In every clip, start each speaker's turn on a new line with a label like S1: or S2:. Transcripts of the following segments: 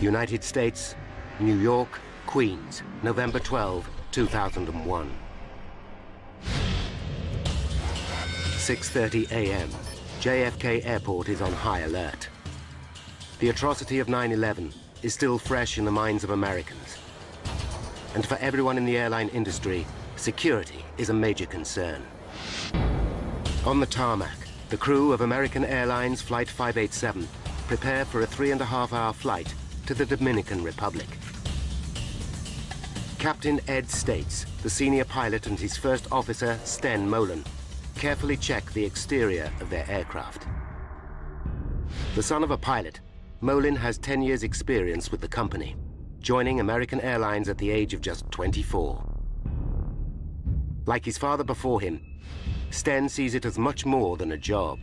S1: United States, New York, Queens, November 12, 2001. 6:30 a.m. JFK Airport is on high alert. The atrocity of 9/11 is still fresh in the minds of Americans. And for everyone in the airline industry, security is a major concern. On the tarmac, the crew of American Airlines Flight 587 prepare for a 3.5-hour flight to the Dominican Republic. Captain Ed States, the senior pilot, and his first officer, Sten Molen, carefully check the exterior of their aircraft. The son of a pilot, Molen has 10 years' experience with the company, joining American Airlines at the age of just 24. Like his father before him, Sten sees it as much more than a job.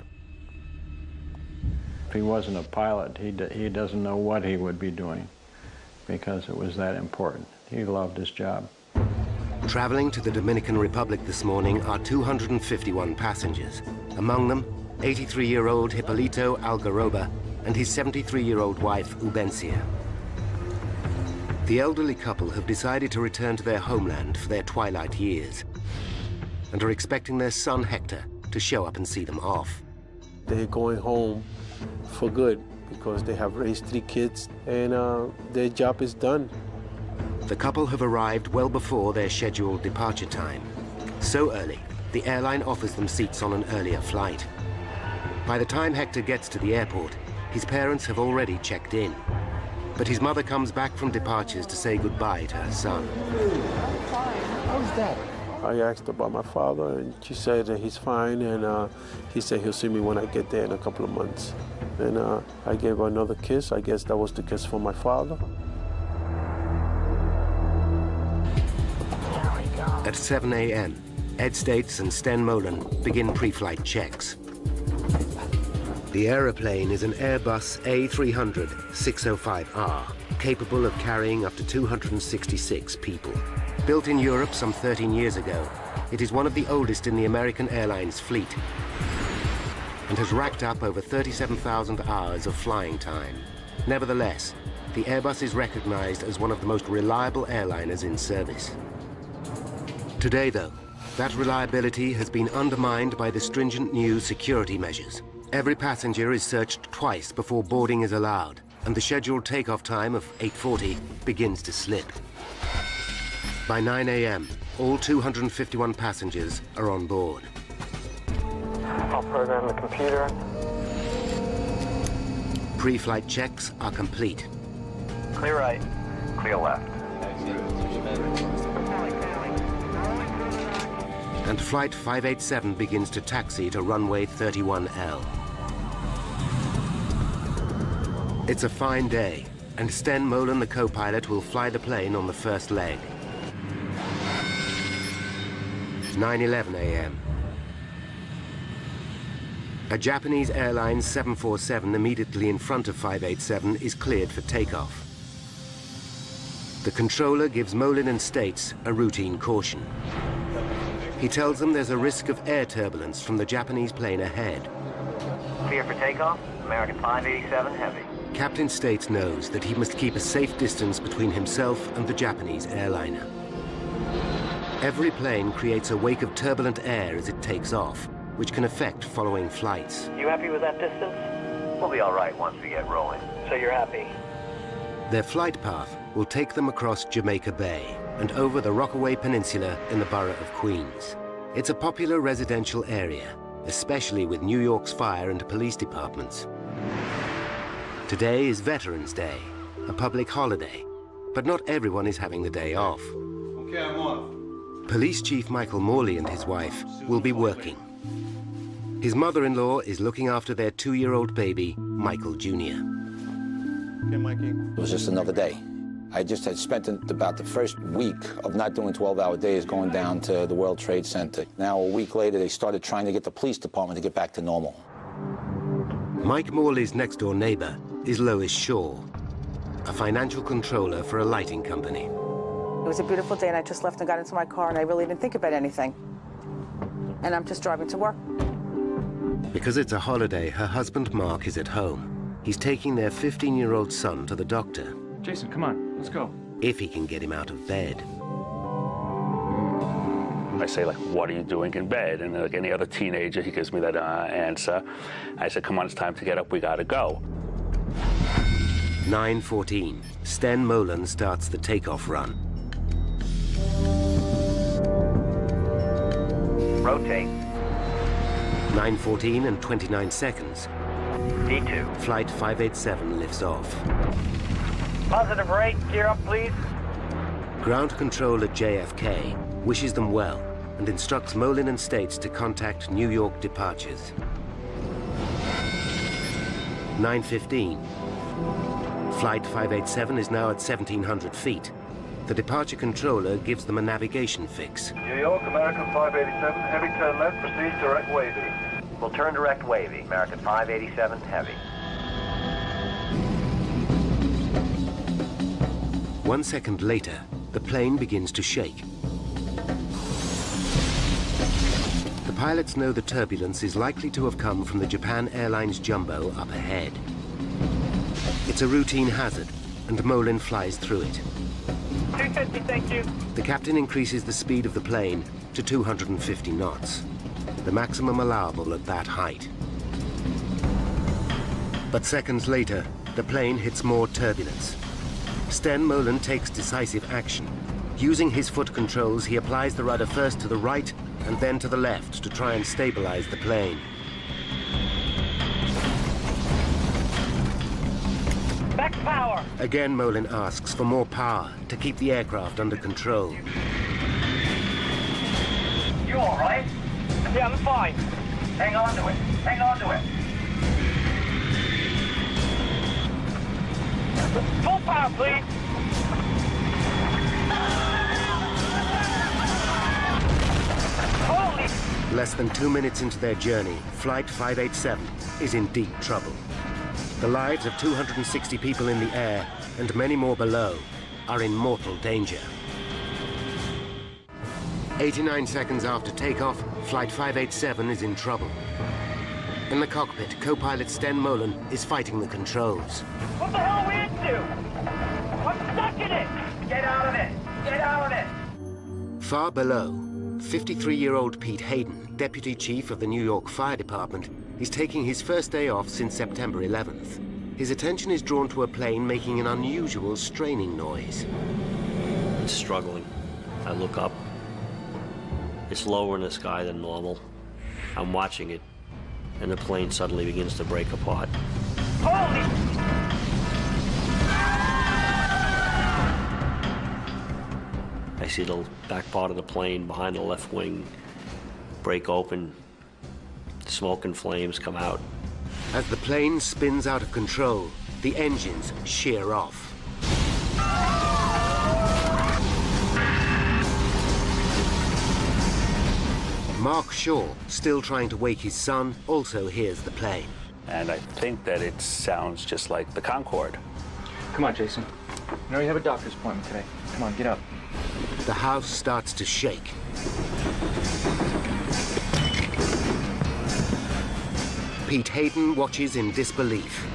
S2: If he wasn't a pilot, he doesn't know what he would be doing because it was that important. He loved his job.
S1: Traveling to the Dominican Republic this morning are 251 passengers. Among them, 83-year-old Hipólito Algaroba and his 73-year-old wife, Ubencia. The elderly couple have decided to return to their homeland for their twilight years and are expecting their son, Hector, to show up and see them off.
S3: They're going home for good because they have raised 3 kids and their job is done.
S1: The couple have arrived well before their scheduled departure time. So early, the airline offers them seats on an earlier flight. By the time Hector gets to the airport, his parents have already checked in. But his mother comes back from departures to say goodbye to her son.
S4: I'm fine. How's Dad?
S3: I asked about my father, and she said that he's fine, and he said he'll see me when I get there in a couple of months. And I gave her another kiss. I guess that was the kiss for my father.
S1: At 7 a.m., Ed States and Sten Molen begin pre-flight checks. The aeroplane is an Airbus A300-605R, capable of carrying up to 266 people. Built in Europe some 13 years ago, it is one of the oldest in the American Airlines fleet and has racked up over 37,000 hours of flying time. Nevertheless, the Airbus is recognized as one of the most reliable airliners in service. Today, though, that reliability has been undermined by the stringent new security measures. Every passenger is searched twice before boarding is allowed, and the scheduled takeoff time of 8:40 begins to slip. By 9 a.m., all 251 passengers are on board.
S5: I'll program the computer.
S1: Pre-flight checks are complete.
S5: Clear right. Clear left.
S1: And Flight 587 begins to taxi to runway 31L. It's a fine day, and Sten Molen, the co-pilot, will fly the plane on the first leg. 9:11 a.m. A Japanese Airlines 747 immediately in front of 587 is cleared for takeoff. The controller gives Molen and States a routine caution. He tells them there's a risk of air turbulence from the Japanese plane ahead.
S5: Clear for takeoff. American 587 Heavy.
S1: Captain States knows that he must keep a safe distance between himself and the Japanese airliner. Every plane creates a wake of turbulent air as it takes off, which can affect following flights.
S5: You happy with that distance? We'll be all right once we get rolling. So you're happy?
S1: Their flight path will take them across Jamaica Bay and over the Rockaway Peninsula in the borough of Queens. It's a popular residential area, especially with New York's fire and police departments. Today is Veterans Day, a public holiday, but not everyone is having the day off.
S6: Okay, I'm off.
S1: Police Chief Michael Morley and his wife will be working. His mother-in-law is looking after their 2-year-old baby, Michael Jr.
S6: Okay, Mikey.
S7: It was just another day. I just had spent about the first week of not doing 12-hour days going down to the World Trade Center. Now, a week later, they started trying to get the police department to get back to normal.
S1: Mike Morley's next-door neighbor is Lois Shaw, a financial controller for a lighting company.
S4: It was a beautiful day, and I just left and got into my car, and I really didn't think about anything. And I'm just driving to work.
S1: Because it's a holiday, her husband Mark is at home. He's taking their 15-year-old son to the doctor.
S8: Jason, come on, let's go.
S1: If he can get him out of bed.
S9: I say, like, what are you doing in bed? And like any other teenager, he gives me that answer. I said, come on, it's time to get up, we gotta go.
S1: 9:14, Sten Molen starts the takeoff run.
S5: Rotate.
S1: 9:14 and 29 seconds.
S5: D2.
S1: Flight 587 lifts off.
S5: Positive rate, gear up, please.
S1: Ground control at JFK wishes them well and instructs Molen and States to contact New York departures. 9:15. Flight 587 is now at 1,700 feet. The departure controller gives them a navigation fix.
S6: New York, American 587, heavy turn left, proceed direct wavy.
S5: We'll turn direct wavy. American 587, heavy.
S1: 1 second later, the plane begins to shake. The pilots know the turbulence is likely to have come from the Japan Airlines jumbo up ahead. It's a routine hazard, and Molen flies through it.
S5: 250, thank you.
S1: The captain increases the speed of the plane to 250 knots, the maximum allowable at that height. But seconds later, the plane hits more turbulence. Sten Molen takes decisive action. Using his foot controls, he applies the rudder first to the right and then to the left to try and stabilize the plane.
S5: Back power.
S1: Again, Molen asks for more power to keep the aircraft under control.
S5: You all right? Yeah, I'm fine. Hang on to it. Hang on to it. Full power, please. Holy...
S1: Less than 2 minutes into their journey, Flight 587 is in deep trouble. The lives of 260 people in the air and many more below are in mortal danger. 89 seconds after takeoff, Flight 587 is in trouble. In the cockpit, co-pilot Sten Molen is fighting the controls.
S5: What the hell are we into? I'm stuck in it! Get out of it! Get out of it!
S1: Far below, 53-year-old Pete Hayden, deputy chief of the New York Fire Department, is taking his first day off since September 11th. His attention is drawn to a plane making an unusual straining noise.
S10: It's struggling. I look up. It's lower in the sky than normal. I'm watching it, and the plane suddenly begins to break apart.
S5: Holy...
S10: I see the back part of the plane behind the left wing break open. Smoke and flames come out.
S1: As the plane spins out of control, the engines shear off. Mark Shaw, still trying to wake his son, also hears the plane.
S9: And I think that it sounds just like the Concorde.
S8: Come on, Jason. You know you have a doctor's appointment today. Come on, get up.
S1: The house starts to shake. Pete Hayden watches in disbelief.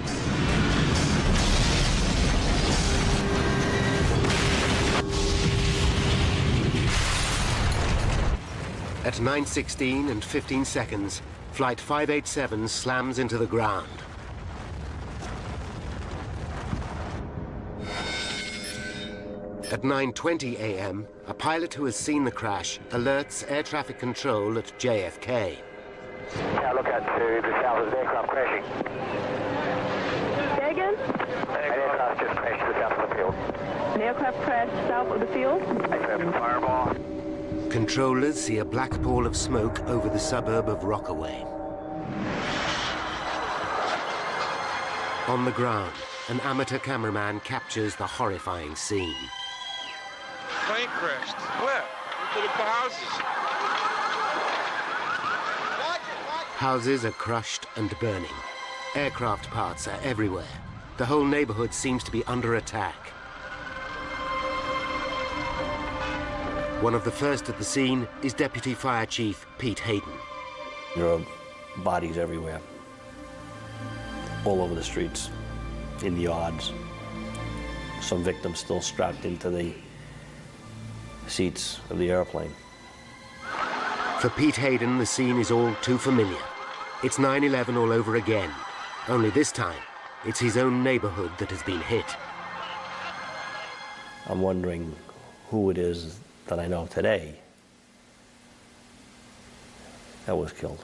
S1: At 9:16 and 15 seconds, Flight 587 slams into the ground. At 9:20 a.m., a pilot who has seen the crash alerts air traffic control at JFK.
S5: Yeah, look out to the south of the aircraft crashing.
S11: Say again?
S5: An aircraft just crashed to the south of the field.
S11: An aircraft crashed south of the field?
S5: Aircraft fireball.
S1: Controllers see a black pall of smoke over the suburb of Rockaway. On the ground, an amateur cameraman captures the horrifying scene.
S6: Plane crashed. Where? Into the houses.
S1: Houses are crushed and burning. Aircraft parts are everywhere. The whole neighborhood seems to be under attack. One of the first at the scene is Deputy Fire Chief Pete Hayden.
S10: There are bodies everywhere, all over the streets, in the yards. Some victims still strapped into the seats of the airplane.
S1: For Pete Hayden, the scene is all too familiar. It's 9/11 all over again. Only this time, it's his own neighborhood that has been hit.
S10: I'm wondering who it is that I know today that was killed.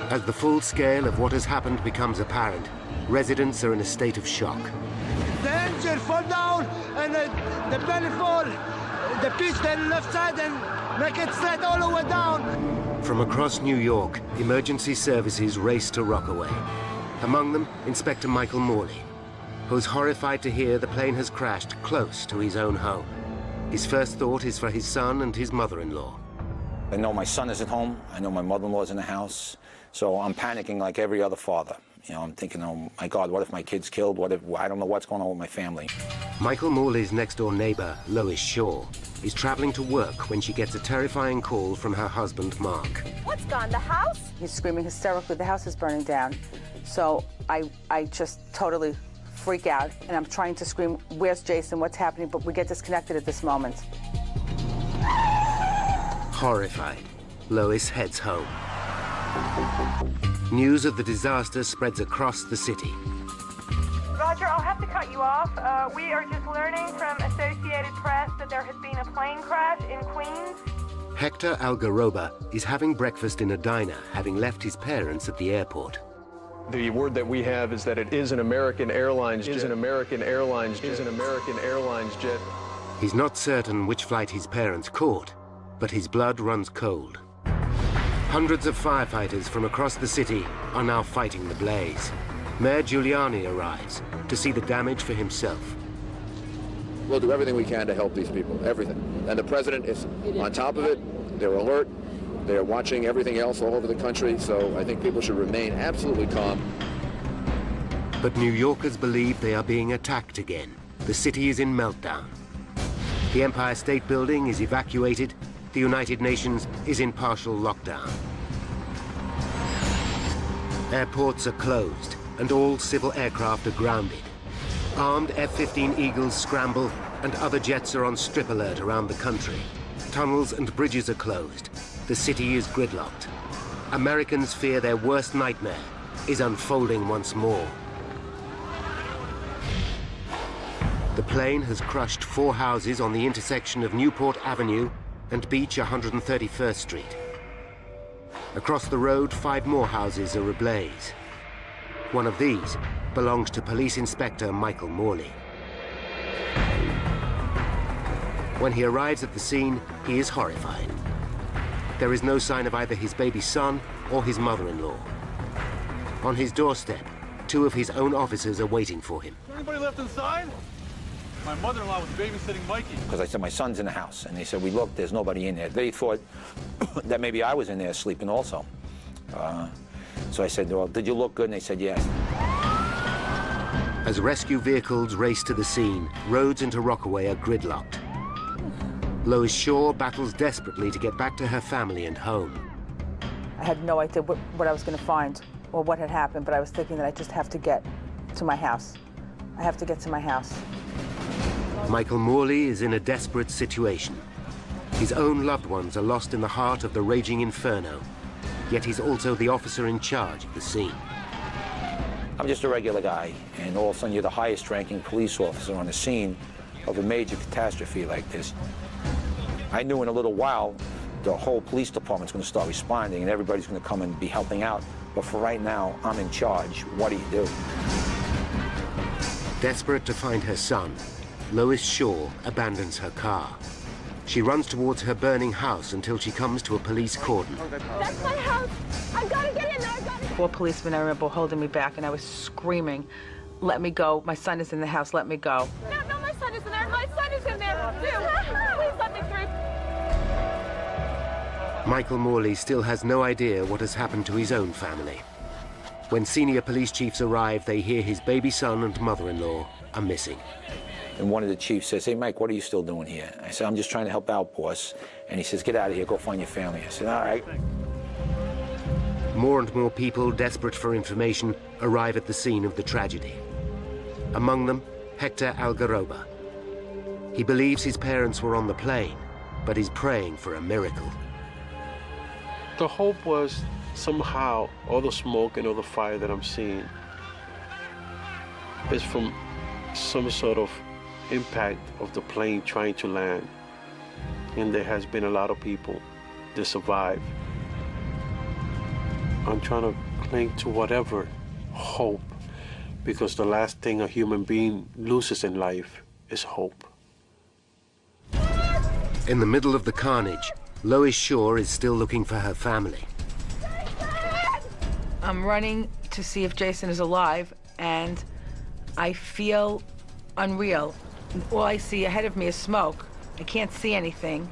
S1: As the full scale of what has happened becomes apparent, residents are in a state of shock.
S12: The engine fall down and the plane fall. The pitch the left side and make it straight all the way down.
S1: From across New York, emergency services race to Rockaway. Among them, Inspector Michael Morley, who's horrified to hear the plane has crashed close to his own home. His first thought is for his son and his mother-in-law.
S7: I know my son isn't home. I know my mother-in-law is in the house. So I'm panicking like every other father. You know, I'm thinking, oh my God, what if my kid's killed? What if, I don't know what's going on with my family.
S1: Michael Morley's next-door neighbor, Lois Shaw, is traveling to work when she gets a terrifying call from her husband, Mark.
S4: What's gone, the house? He's screaming hysterically, the house is burning down. So I just totally freak out, and I'm trying to scream, where's Jason, what's happening? But we get disconnected at this moment.
S1: Horrified, Lois heads home. News of the disaster spreads across the city.
S11: Roger, I'll have to cut you off. We are just learning from Associated Press that there has been a plane crash in Queens.
S1: Hector Algaroba is having breakfast in a diner, having left his parents at the airport.
S13: The word that we have is that it is an American Airlines jet.
S1: He's not certain which flight his parents caught, but his blood runs cold. Hundreds of firefighters from across the city are now fighting the blaze. Mayor Giuliani arrives to see the damage for himself.
S14: We'll do everything we can to help these people, everything. And the president is on top of it. They're alert. They're watching everything else all over the country, so I think people should remain absolutely calm.
S1: But New Yorkers believe they are being attacked again. The city is in meltdown. The Empire State Building is evacuated. The United Nations is in partial lockdown. Airports are closed, and all civil aircraft are grounded. Armed F-15 Eagles scramble, and other jets are on strip alert around the country. Tunnels and bridges are closed. The city is gridlocked. Americans fear their worst nightmare is unfolding once more. The plane has crushed 4 houses on the intersection of Newport Avenue and Beach 131st Street. Across the road, 5 more houses are ablaze. One of these belongs to Police Inspector Michael Morley. When he arrives at the scene, he is horrified. There is no sign of either his baby son or his mother-in-law. On his doorstep, 2 of his own officers are waiting for him.
S15: Is there anybody left inside? My mother-in-law was babysitting Mikey.
S7: Because I said, my son's in the house. And they said, we looked, there's nobody in there. They thought that maybe I was in there sleeping also. So I said, well, did you look good? And they said, yes.
S1: As rescue vehicles race to the scene, roads into Rockaway are gridlocked. Lois Shaw battles desperately to get back to her family and home.
S4: I had no idea what I was going to find or what had happened, but I was thinking that I just have to get to my house. I have to get to my house.
S1: Michael Morley is in a desperate situation. His own loved ones are lost in the heart of the raging inferno, yet he's also the officer in charge of the scene.
S7: I'm just a regular guy, and all of a sudden you're the highest-ranking police officer on the scene of a major catastrophe like this. I knew in a little while the whole police department's going to start responding and everybody's going to come and be helping out. But for right now, I'm in charge. What do you do?
S1: Desperate to find her son, Lois Shaw abandons her car. She runs towards her burning house until she comes to a police cordon.
S11: That's my house. I've got to get in there.
S4: 4 policemen, I remember, holding me back, and I was screaming, let me go. My son is in the house. Let me go.
S11: No, my son is in there. My son is in there, too. Please let me through.
S1: Michael Morley still has no idea what has happened to his own family. When senior police chiefs arrive, they hear his baby son and mother-in-law are missing.
S7: And one of the chiefs says, hey, Mike, what are you still doing here? I said, I'm just trying to help out, boss. And he says, get out of here, go find your family. I said, all right.
S1: More and more people, desperate for information, arrive at the scene of the tragedy. Among them, Hector Algaroba. He believes his parents were on the plane, but he's praying for a miracle.
S3: The hope was somehow all the smoke and all the fire that I'm seeing is from some sort of impact of the plane trying to land. And there has been a lot of people that survive. I'm trying to cling to whatever hope, because the last thing a human being loses in life is hope.
S1: In the middle of the carnage, Lois Shaw is still looking for her family.
S4: I'm running to see if Jason is alive, and I feel unreal. All I see ahead of me is smoke. I can't see anything.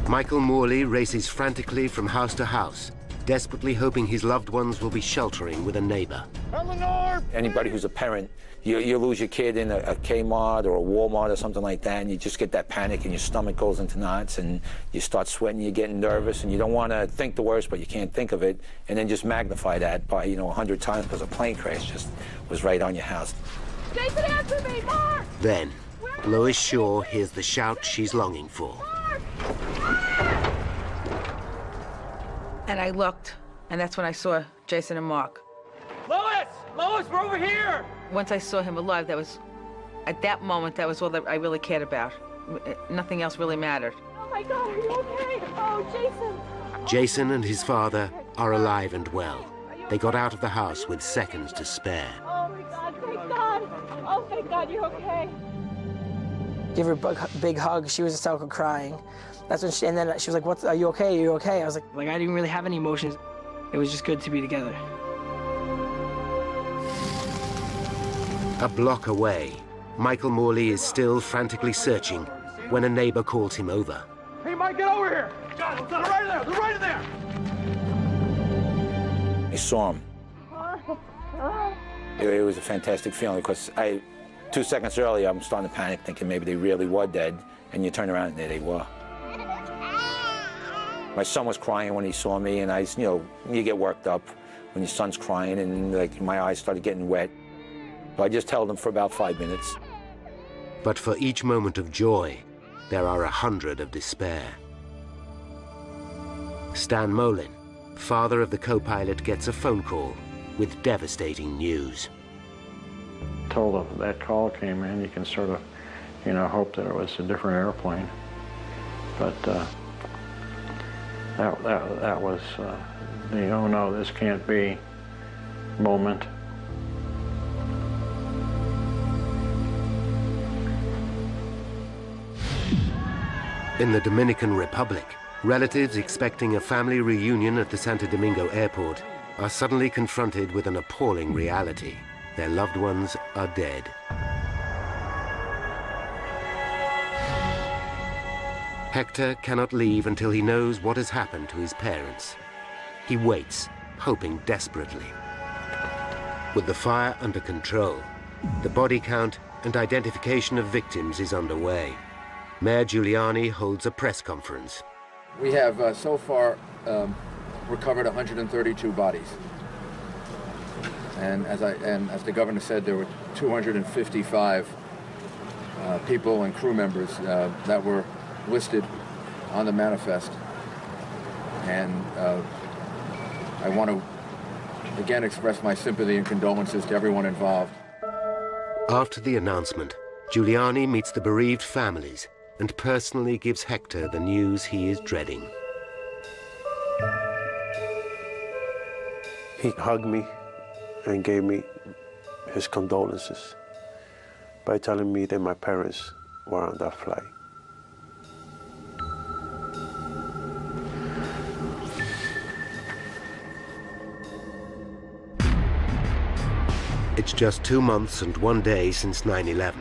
S1: Michael Morley races frantically from house to house, desperately hoping his loved ones will be sheltering with a neighbor.
S7: Eleanor! Anybody who's a parent, you lose your kid in a Kmart or a Walmart or something like that, and you just get that panic and your stomach goes into knots and you start sweating, you're getting nervous, and you don't want to think the worst, but you can't think of it, and then just magnify that by, 100 times because a plane crash just was right on your house.
S11: Jason, answer me, Mark!
S1: Then, Lois Shaw hears the shout she's longing for.
S4: And I looked, and that's when I saw Jason and Mark.
S5: Lois! Lois, we're over here!
S4: Once I saw him alive, at that moment, that was all that I really cared about. Nothing else really mattered.
S11: Oh my God, are you okay? Oh, Jason!
S1: Jason and his father are alive and well. They got out of the house with seconds to spare.
S11: Oh my God, thank God! Oh, thank God, you're okay.
S16: Give her a big hug. She was just out crying. That's when and then she was like, "What? Are you okay? Are you okay?" I was like, I didn't really have any emotions. It was just good to be together.
S1: A block away, Michael Morley is still frantically searching when a neighbor calls him over.
S5: Hey, Mike, get over here! They're right there! They're right there!
S7: I saw him. It was a fantastic feeling because 2 seconds earlier, I'm starting to panic, thinking maybe they really were dead, and you turn around and there they were. My son was crying when he saw me, and you get worked up when your son's crying, and my eyes started getting wet. But I just held him for about 5 minutes.
S1: But for each moment of joy, there are 100 of despair. Stan Molin, father of the co-pilot, gets a phone call with devastating news.
S2: Until that call came in, you can sort of, hope that it was a different airplane. But that was the oh no, this can't be moment.
S1: In the Dominican Republic, relatives expecting a family reunion at the Santo Domingo airport are suddenly confronted with an appalling reality. Their loved ones are dead. Hector cannot leave until he knows what has happened to his parents. He waits, hoping desperately. With the fire under control, the body count and identification of victims is underway. Mayor Giuliani holds a press conference.
S14: We have so far recovered 132 bodies. And as the governor said, there were 255 people and crew members that were listed on the manifest. And I want to again express my sympathy and condolences to everyone involved.
S1: After the announcement, Giuliani meets the bereaved families and personally gives Hector the news he is dreading.
S3: He hugged me and gave me his condolences by telling me that my parents were on that flight.
S1: It's just 2 months and 1 day since 9/11.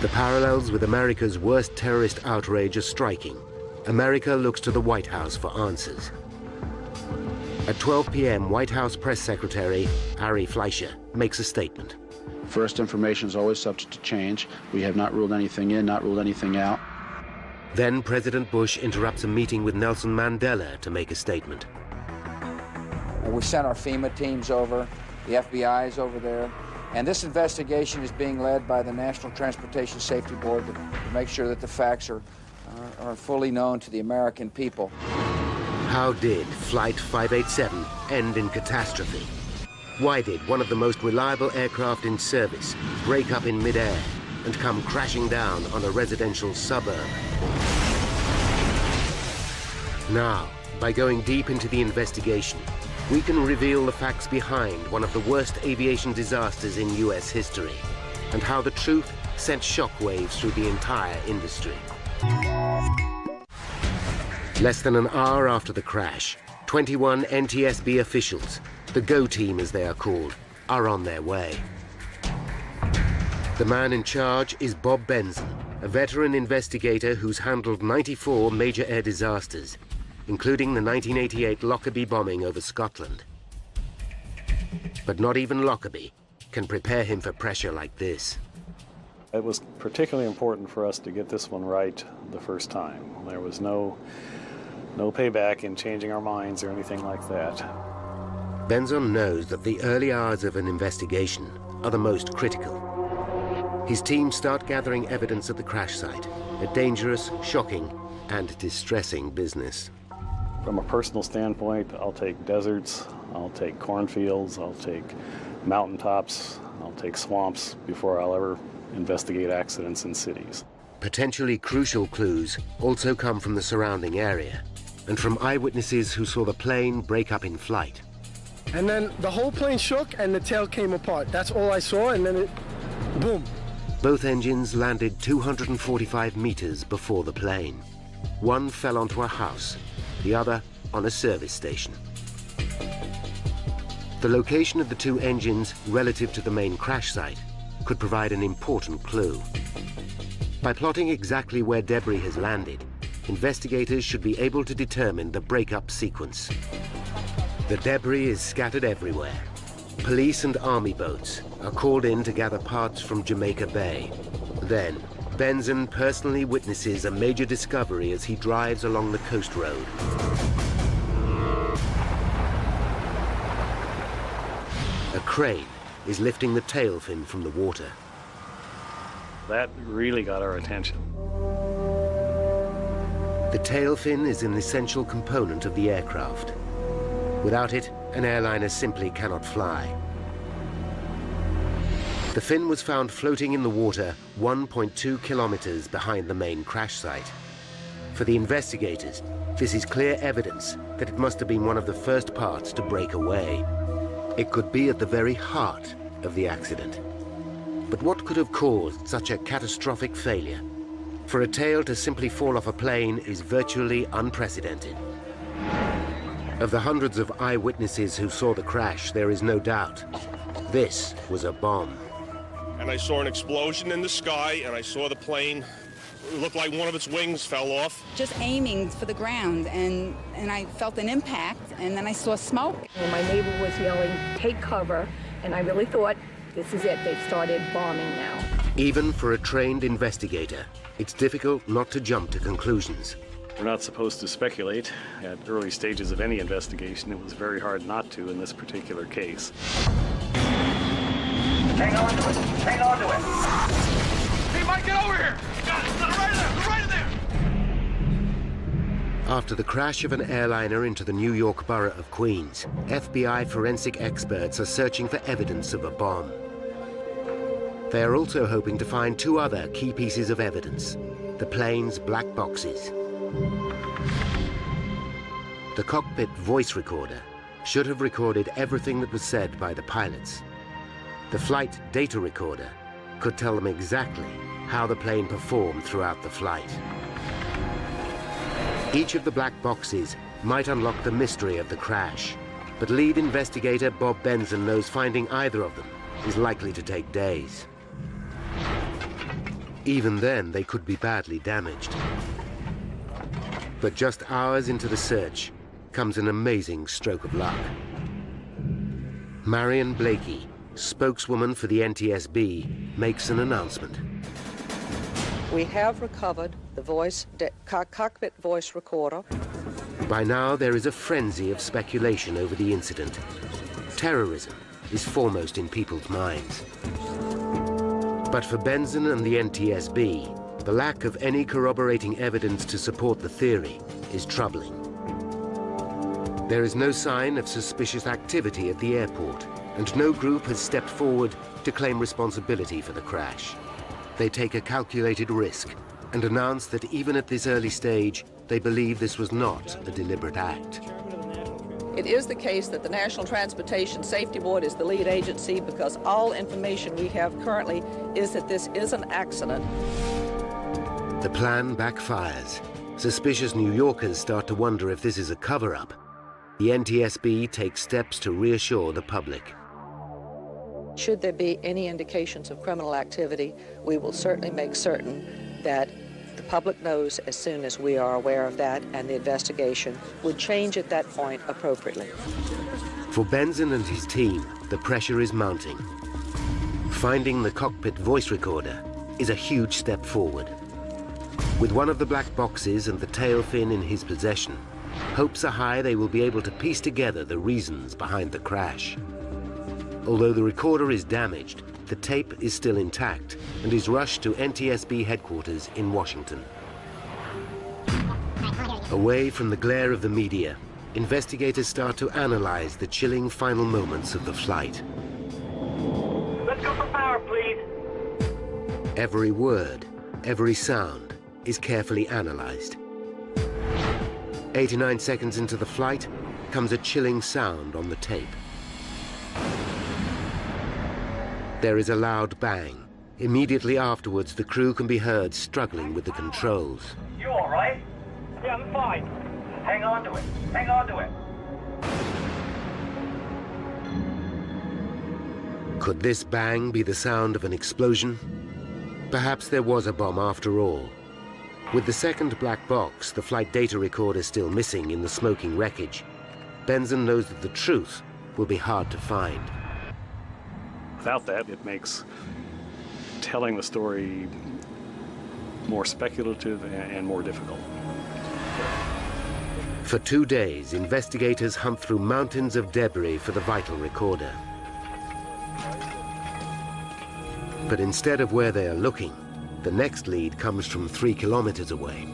S1: The parallels with America's worst terrorist outrage are striking. America looks to the White House for answers. At 12 p.m., White House Press Secretary Ari Fleischer makes a statement.
S17: First, information is always subject to change. We have not ruled anything in, not ruled anything out.
S1: Then President Bush interrupts a meeting with Nelson Mandela to make a statement.
S18: We sent our FEMA teams over.
S14: The FBI is over there. And this investigation is being led by the National Transportation Safety Board to make sure that the facts are fully known to the American people.
S1: How did Flight 587 end in catastrophe? Why did one of the most reliable aircraft in service break up in midair and come crashing down on a residential suburb? Now, by going deep into the investigation, we can reveal the facts behind one of the worst aviation disasters in US history, and how the truth sent shockwaves through the entire industry. Less than an hour after the crash, 21 NTSB officials, the GO team as they are called, are on their way. The man in charge is Bob Benson, a veteran investigator who's handled 94 major air disasters, including the 1988 Lockerbie bombing over Scotland. But not even Lockerbie can prepare him for pressure like this.
S18: It was particularly important for us to get this one right the first time. There was no payback in changing our minds or anything like that.
S1: Benson knows that the early hours of an investigation are the most critical. His team start gathering evidence at the crash site, a dangerous, shocking, and distressing business.
S18: From a personal standpoint, I'll take deserts, I'll take cornfields, I'll take mountaintops, I'll take swamps before I'll ever investigate accidents in cities.
S1: Potentially crucial clues also come from the surrounding area and from eyewitnesses who saw the plane break up in flight.
S12: And then the whole plane shook and the tail came apart. That's all I saw, and then it, boom.
S1: Both engines landed 245 meters before the plane. One fell onto a house, the other on a service station. The location of the two engines relative to the main crash site could provide an important clue. By plotting exactly where debris has landed, investigators should be able to determine the breakup sequence. The debris is scattered everywhere. Police and army boats are called in to gather parts from Jamaica Bay. Then, Benson personally witnesses a major discovery as he drives along the coast road. A crane is lifting the tail fin from the water.
S18: That really got our attention.
S1: The tail fin is an essential component of the aircraft. Without it, an airliner simply cannot fly. The fin was found floating in the water 1.2 kilometers behind the main crash site. For the investigators, this is clear evidence that it must have been one of the first parts to break away. It could be at the very heart of the accident. But what could have caused such a catastrophic failure? For a tail to simply fall off a plane is virtually unprecedented. Of the hundreds of eyewitnesses who saw the crash, there is no doubt. This was a bomb.
S19: And I saw an explosion in the sky, and I saw the plane. It looked like one of its wings fell off.
S20: Just aiming for the ground, and I felt an impact, and then I saw smoke.
S21: Well, my neighbor was yelling, "Take cover," and I really thought, this is it, they've started bombing now.
S1: Even for a trained investigator, it's difficult not to jump to conclusions.
S18: We're not supposed to speculate at early stages of any investigation. It was very hard not to in this particular case.
S5: Hang on to it. Hang on to it. Hey, Mike, get over here. You got it. Right there. Right there.
S1: After the crash of an airliner into the New York borough of Queens, FBI forensic experts are searching for evidence of a bomb. They are also hoping to find two other key pieces of evidence: the plane's black boxes. The cockpit voice recorder should have recorded everything that was said by the pilots. The flight data recorder could tell them exactly how the plane performed throughout the flight. Each of the black boxes might unlock the mystery of the crash, but lead investigator Bob Benson knows finding either of them is likely to take days. Even then, they could be badly damaged. But just hours into the search comes an amazing stroke of luck. Marion Blakey, spokeswoman for the NTSB, makes an announcement.
S22: We have recovered the cockpit voice recorder.
S1: By now, there is a frenzy of speculation over the incident. Terrorism, is foremost in people's minds. But for Benson and the NTSB, the lack of any corroborating evidence to support the theory is troubling. There is no sign of suspicious activity at the airport, and no group has stepped forward to claim responsibility for the crash. They take a calculated risk and announce that even at this early stage, they believe this was not a deliberate act.
S22: It is the case that the National Transportation Safety Board is the lead agency because all information we have currently is that this is an accident.
S1: The plan backfires. Suspicious New Yorkers start to wonder if this is a cover-up. The NTSB takes steps to reassure the public.
S22: Should there be any indications of criminal activity, we will certainly make certain that the public knows as soon as we are aware of that, and the investigation would change at that point appropriately.
S1: For Benson and his team, the pressure is mounting. Finding the cockpit voice recorder is a huge step forward. With one of the black boxes and the tail fin in his possession, hopes are high they will be able to piece together the reasons behind the crash. Although the recorder is damaged, the tape is still intact and is rushed to NTSB headquarters in Washington. Away from the glare of the media, investigators start to analyze the chilling final moments of the flight.
S5: Let's go for power, please.
S1: Every word, every sound is carefully analyzed. 89 seconds into the flight comes a chilling sound on the tape. There is a loud bang. Immediately afterwards, the crew can be heard struggling with the controls.
S5: You all right? Yeah, I'm fine. Hang on to it. Hang on to it.
S1: Could this bang be the sound of an explosion? Perhaps there was a bomb after all. With the second black box, the flight data recorder still missing in the smoking wreckage, Benson knows that the truth will be hard to find.
S18: Without that, it makes telling the story more speculative and more difficult.
S1: For 2 days, investigators hunt through mountains of debris for the vital recorder. But instead of where they are looking, the next lead comes from 3 kilometers away.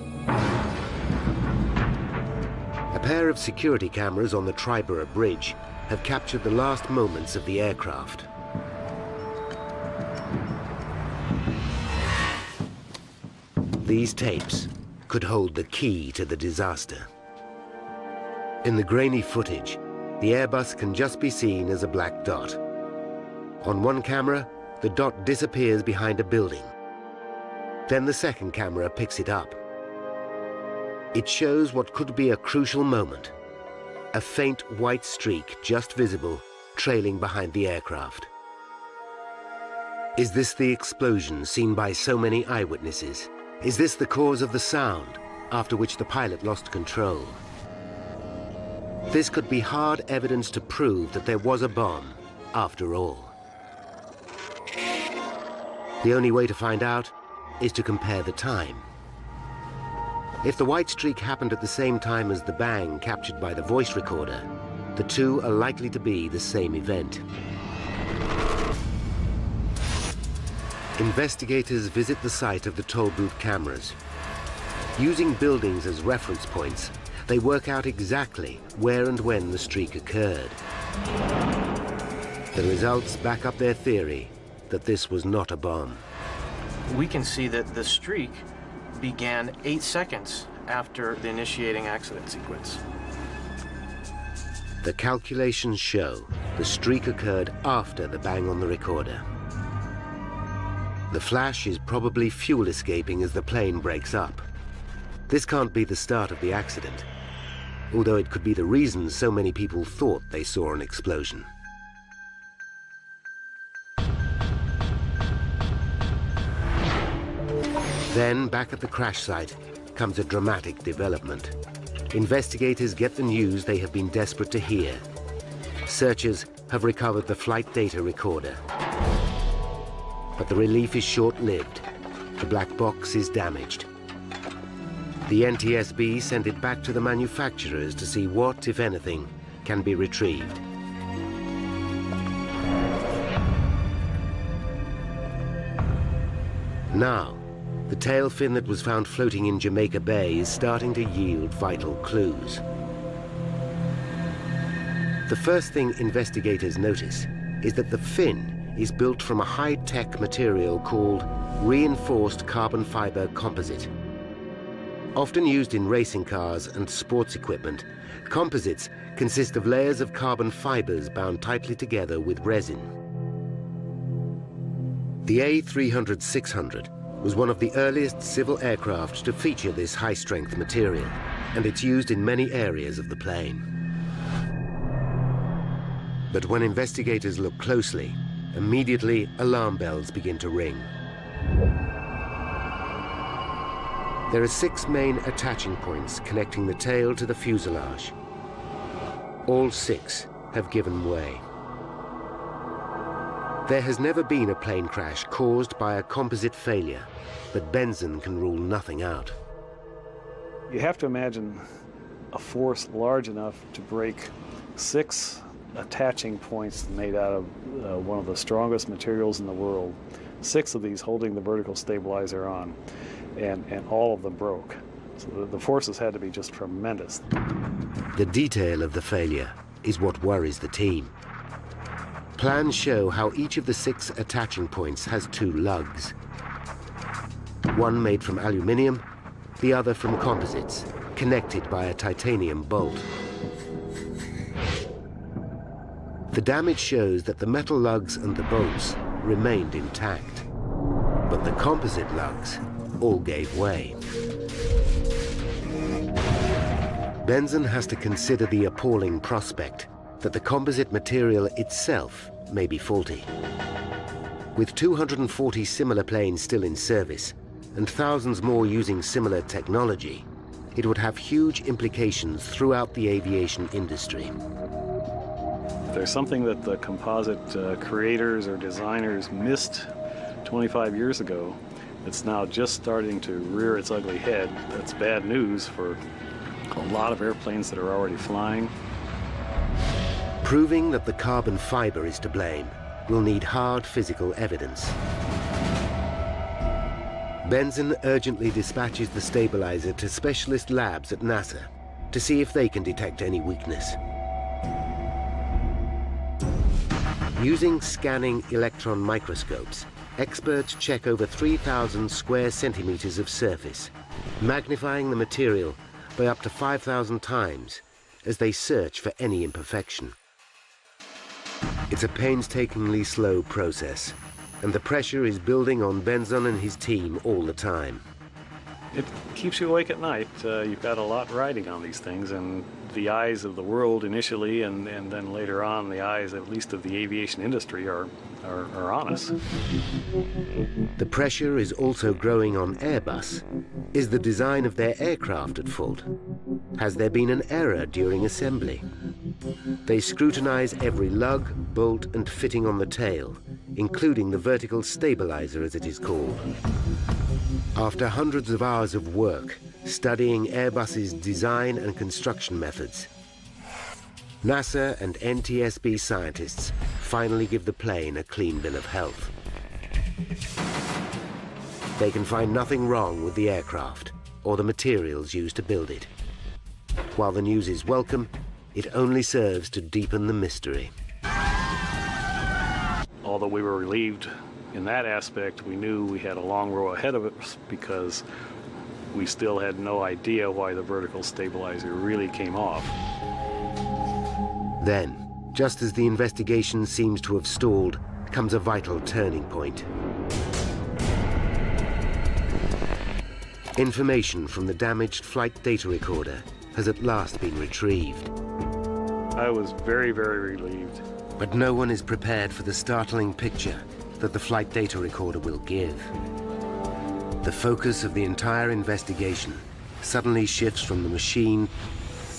S1: A pair of security cameras on the Triborough Bridge have captured the last moments of the aircraft. These tapes could hold the key to the disaster. In the grainy footage, the Airbus can just be seen as a black dot. On one camera, the dot disappears behind a building. Then the second camera picks it up. It shows what could be a crucial moment. A faint white streak just visible, trailing behind the aircraft. Is this the explosion seen by so many eyewitnesses? Is this the cause of the sound, after which the pilot lost control? This could be hard evidence to prove that there was a bomb, after all. The only way to find out is to compare the time. If the white streak happened at the same time as the bang captured by the voice recorder, the two are likely to be the same event. Investigators visit the site of the toll booth cameras. Using buildings as reference points, they work out exactly where and when the streak occurred. The results back up their theory that this was not a bomb.
S8: We can see that the streak began 8 seconds after the initiating accident sequence.
S1: The calculations show the streak occurred after the bang on the recorder. The flash is probably fuel escaping as the plane breaks up. This can't be the start of the accident, although it could be the reason so many people thought they saw an explosion. Then, back at the crash site, comes a dramatic development. Investigators get the news they have been desperate to hear. Searchers have recovered the flight data recorder. But the relief is short-lived. The black box is damaged. The NTSB sent it back to the manufacturers to see what, if anything, can be retrieved. Now, the tail fin that was found floating in Jamaica Bay is starting to yield vital clues. The first thing investigators notice is that the fin is built from a high-tech material called reinforced carbon fiber composite. Often used in racing cars and sports equipment, composites consist of layers of carbon fibers bound tightly together with resin. The A300-600 was one of the earliest civil aircraft to feature this high-strength material, and it's used in many areas of the plane. But when investigators look closely, immediately alarm bells begin to ring. There are 6 main attaching points connecting the tail to the fuselage. All 6 have given way. There has never been a plane crash caused by a composite failure, but Benson can rule nothing out.
S18: You have to imagine a force large enough to break 6 attaching points made out of one of the strongest materials in the world. 6 of these holding the vertical stabilizer on, and all of them broke. So the forces had to be just tremendous.
S1: The detail of the failure is what worries the team. Plans show how each of the 6 attaching points has 2 lugs. One made from aluminium, the other from composites, connected by a titanium bolt. The damage shows that the metal lugs and the bolts remained intact, but the composite lugs all gave way. Benson has to consider the appalling prospect that the composite material itself may be faulty. With 240 similar planes still in service and thousands more using similar technology, it would have huge implications throughout the aviation industry.
S18: There's something that the composite creators or designers missed 25 years ago that's now just starting to rear its ugly head. That's bad news for a lot of airplanes that are already flying.
S1: Proving that the carbon fiber is to blame will need hard physical evidence. Benson urgently dispatches the stabilizer to specialist labs at NASA to see if they can detect any weakness. Using scanning electron microscopes, experts check over 3,000 square centimeters of surface, magnifying the material by up to 5,000 times as they search for any imperfection. It's a painstakingly slow process, and the pressure is building on Benson and his team all the time.
S18: It keeps you awake at night. You've got a lot riding on these things, and the eyes of the world initially, and then later on, the eyes at least of the aviation industry are on us.
S1: The pressure is also growing on Airbus. Is the design of their aircraft at fault? Has there been an error during assembly? They scrutinize every lug, bolt, and fitting on the tail, including the vertical stabilizer, as it is called. After hundreds of hours of work, studying Airbus's design and construction methods, NASA and NTSB scientists finally give the plane a clean bill of health. They can find nothing wrong with the aircraft or the materials used to build it. While the news is welcome, it only serves to deepen the mystery.
S18: Although we were relieved in that aspect, we knew we had a long row ahead of us because we still had no idea why the vertical stabilizer really came off.
S1: Then, just as the investigation seems to have stalled, comes a vital turning point. Information from the damaged flight data recorder has at last been retrieved.
S18: I was very, very relieved.
S1: But no one is prepared for the startling picture that the flight data recorder will give. The focus of the entire investigation suddenly shifts from the machine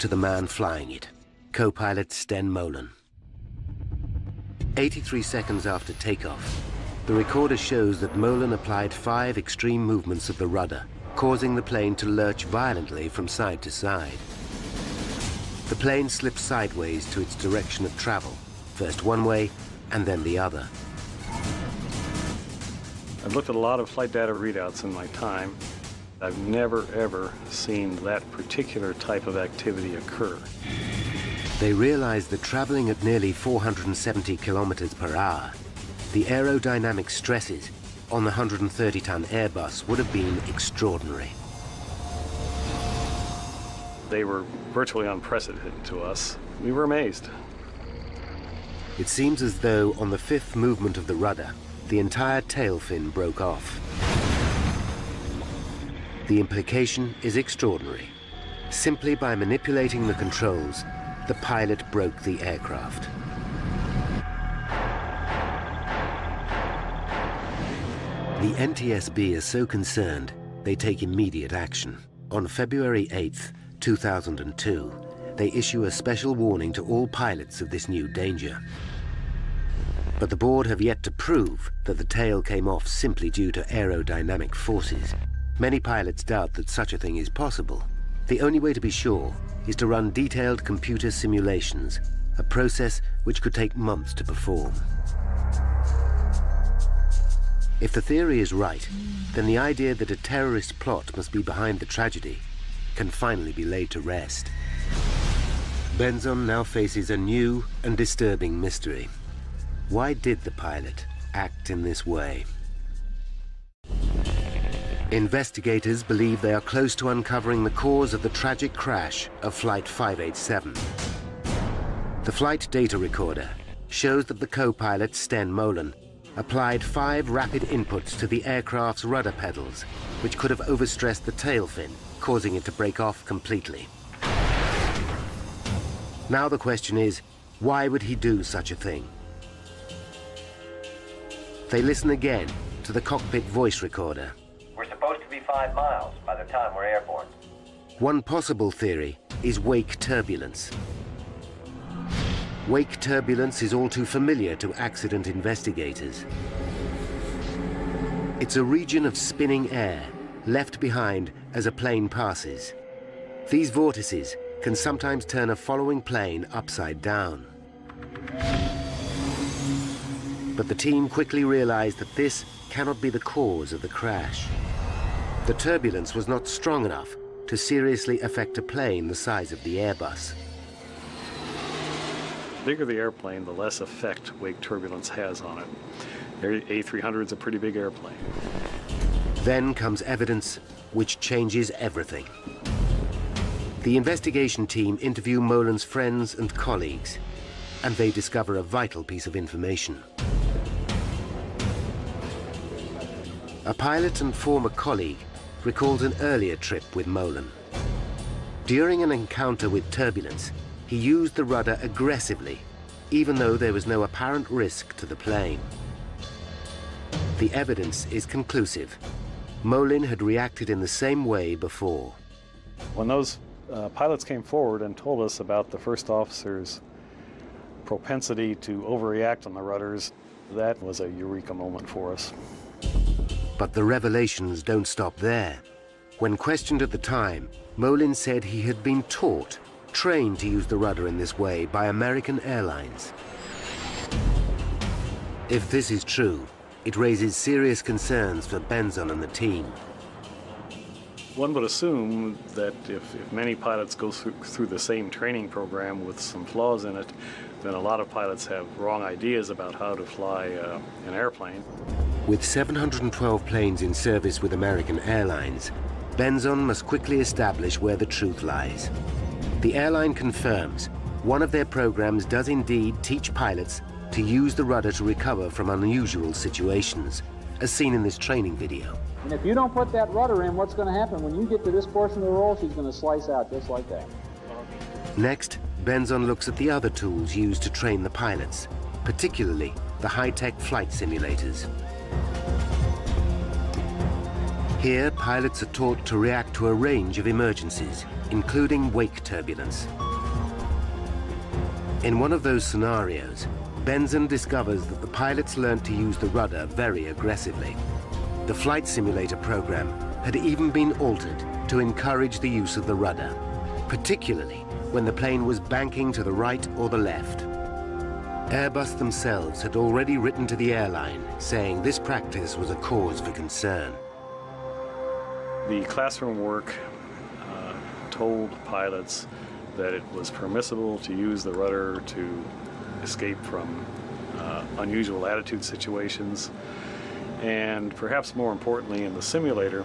S1: to the man flying it, co-pilot Sten Molen. 83 seconds after takeoff, the recorder shows that Molen applied 5 extreme movements of the rudder, causing the plane to lurch violently from side to side. The plane slips sideways to its direction of travel, first one way and then the other.
S18: I've looked at a lot of flight data readouts in my time. I've never, ever seen that particular type of activity occur.
S1: They realized that traveling at nearly 470 kilometers per hour, the aerodynamic stresses on the 130-ton Airbus would have been extraordinary.
S18: They were virtually unprecedented to us. We were amazed.
S1: It seems as though on the fifth movement of the rudder, the entire tail fin broke off. The implication is extraordinary. Simply by manipulating the controls, the pilot broke the aircraft. The NTSB is so concerned, they take immediate action. On February 8th, 2002, they issue a special warning to all pilots of this new danger. But the board have yet to prove that the tail came off simply due to aerodynamic forces. Many pilots doubt that such a thing is possible. The only way to be sure is to run detailed computer simulations, a process which could take months to perform. If the theory is right, then the idea that a terrorist plot must be behind the tragedy can finally be laid to rest. Benzon now faces a new and disturbing mystery. Why did the pilot act in this way? Investigators believe they are close to uncovering the cause of the tragic crash of Flight 587. The flight data recorder shows that the co-pilot, Sten Molen, applied 5 rapid inputs to the aircraft's rudder pedals, which could have overstressed the tail fin, causing it to break off completely. Now the question is, why would he do such a thing? They listen again to the cockpit voice recorder.
S6: We're supposed to be 5 miles by the time we're airborne.
S1: One possible theory is wake turbulence. Wake turbulence is all too familiar to accident investigators. It's a region of spinning air left behind as a plane passes. These vortices can sometimes turn a following plane upside down. But the team quickly realized that this cannot be the cause of the crash. The turbulence was not strong enough to seriously affect a plane the size of the Airbus.
S18: The bigger the airplane, the less effect wake turbulence has on it. The A300 is a pretty big airplane.
S1: Then comes evidence which changes everything. The investigation team interview Molen's friends and colleagues, and they discover a vital piece of information. A pilot and former colleague recalls an earlier trip with Molen. During an encounter with turbulence, he used the rudder aggressively, even though there was no apparent risk to the plane. The evidence is conclusive. Molen had reacted in the same way before.
S18: When those pilots came forward and told us about the first officer's propensity to overreact on the rudders, that was a eureka moment for us.
S1: But the revelations don't stop there. When questioned at the time, Molen said he had been trained to use the rudder in this way by American Airlines. If this is true, it raises serious concerns for Benzon and the team.
S18: One would assume that if many pilots go through the same training program with some flaws in it, then a lot of pilots have wrong ideas about how to fly an airplane.
S1: With 712 planes in service with American Airlines, Benzon must quickly establish where the truth lies. The airline confirms one of their programs does indeed teach pilots to use the rudder to recover from unusual situations, as seen in this training video.
S9: And if you don't put that rudder in, what's going to happen? When you get to this portion of the roll, she's going to slice out just like that.
S1: Next, Benzon looks at the other tools used to train the pilots, particularly the high-tech flight simulators. Here, pilots are taught to react to a range of emergencies, including wake turbulence. In one of those scenarios, Benzon discovers that the pilots learned to use the rudder very aggressively. The flight simulator program had even been altered to encourage the use of the rudder, particularly when the plane was banking to the right or the left. Airbus themselves had already written to the airline saying this practice was a cause for concern.
S18: The classroom work told pilots that it was permissible to use the rudder to escape from unusual attitude situations, and perhaps more importantly, in the simulator,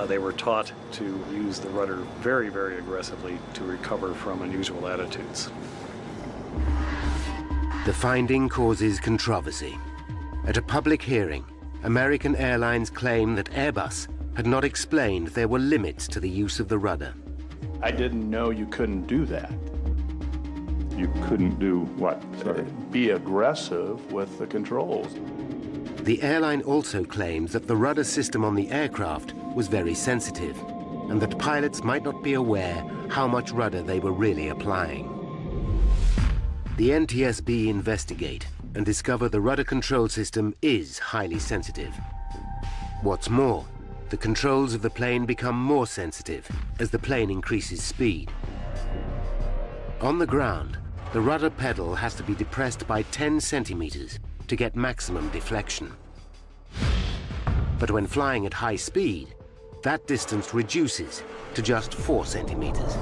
S18: they were taught to use the rudder very, very aggressively to recover from unusual attitudes.
S1: The finding causes controversy. At a public hearing, American Airlines claimed that Airbus had not explained there were limits to the use of the rudder.
S10: I didn't know you couldn't do that. You couldn't do what? Sorry. Be aggressive with the controls.
S1: The airline also claims that the rudder system on the aircraft was very sensitive, and that pilots might not be aware how much rudder they were really applying. The NTSB investigate and discover the rudder control system is highly sensitive. What's more, the controls of the plane become more sensitive as the plane increases speed. On the ground, the rudder pedal has to be depressed by 10 centimeters to get maximum deflection. But when flying at high speed, that distance reduces to just 4 centimeters.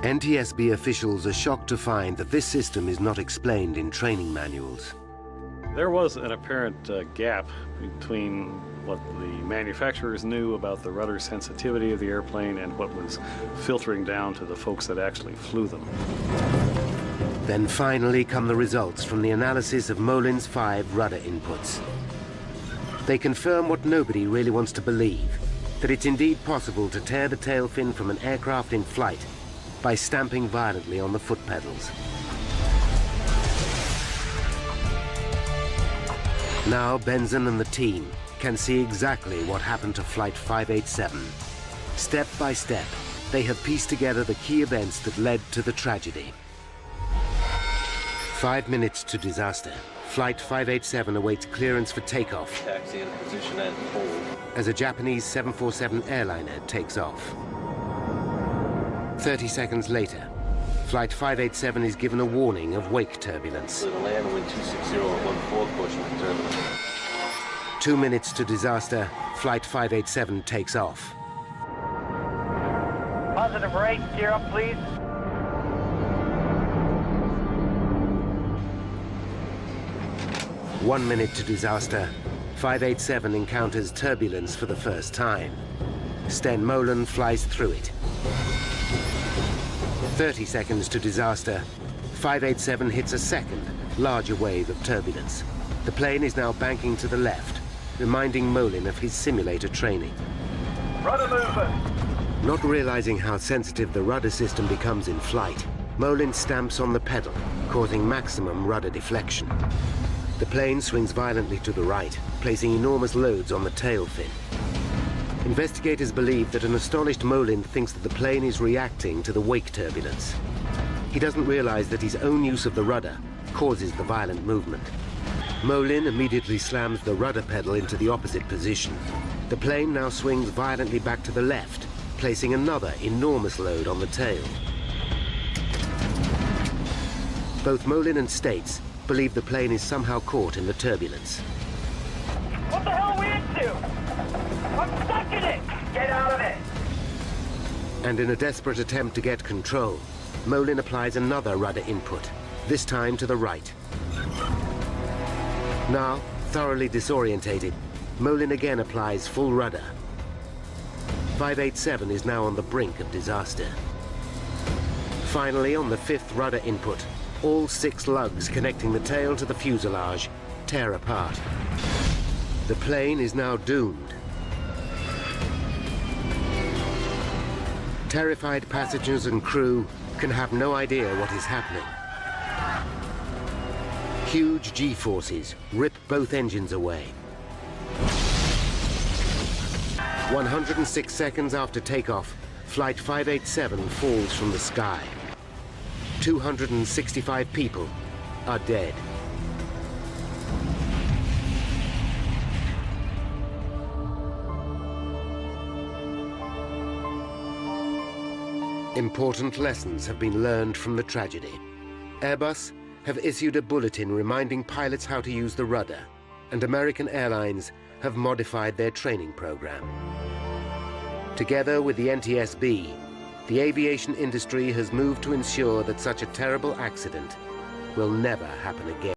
S1: NTSB officials are shocked to find that this system is not explained in training manuals.
S18: There was an apparent gap between what the manufacturers knew about the rudder sensitivity of the airplane and what was filtering down to the folks that actually flew them.
S1: Then finally come the results from the analysis of Molin's 5 rudder inputs. They confirm what nobody really wants to believe, that it's indeed possible to tear the tail fin from an aircraft in flight by stamping violently on the foot pedals. Now Benson and the team can see exactly what happened to Flight 587. Step by step, they have pieced together the key events that led to the tragedy. 5 minutes to disaster. Flight 587 awaits clearance for takeoff.
S13: Taxi in position and hold.
S1: As a Japanese 747 airliner takes off. 30 seconds later, Flight 587 is given a warning of wake turbulence.
S13: Land wind 260 at 1/4 portion of turbulence.
S1: 2 minutes to disaster, Flight 587 takes off.
S5: Positive rate, gear up please.
S1: One minute to disaster, 587 encounters turbulence for the first time. Sten Molen flies through it. 30 seconds to disaster, 587 hits a second, larger wave of turbulence. The plane is now banking to the left, reminding Molen of his simulator training.
S5: Rudder movement.
S1: Not realizing how sensitive the rudder system becomes in flight, Molen stamps on the pedal, causing maximum rudder deflection. The plane swings violently to the right, placing enormous loads on the tail fin. Investigators believe that an astonished Molen thinks that the plane is reacting to the wake turbulence. He doesn't realize that his own use of the rudder causes the violent movement. Molen immediately slams the rudder pedal into the opposite position. The plane now swings violently back to the left, placing another enormous load on the tail. Both Molen and States believe the plane is somehow caught in the turbulence.
S5: What the hell are we into? I'm stuck in it! Get out of it!
S1: And in a desperate attempt to get control, Molen applies another rudder input, this time to the right. Now, thoroughly disorientated, Molen again applies full rudder. 587 is now on the brink of disaster. Finally, on the 5th rudder input, all 6 lugs connecting the tail to the fuselage tear apart. The plane is now doomed. Terrified passengers and crew can have no idea what is happening. Huge G-forces rip both engines away. 106 seconds after takeoff, Flight 587 falls from the sky. 265 people are dead. Important lessons have been learned from the tragedy. Airbus have issued a bulletin reminding pilots how to use the rudder, and American Airlines have modified their training program. Together with the NTSB, the aviation industry has moved to ensure that such a terrible accident will never happen again.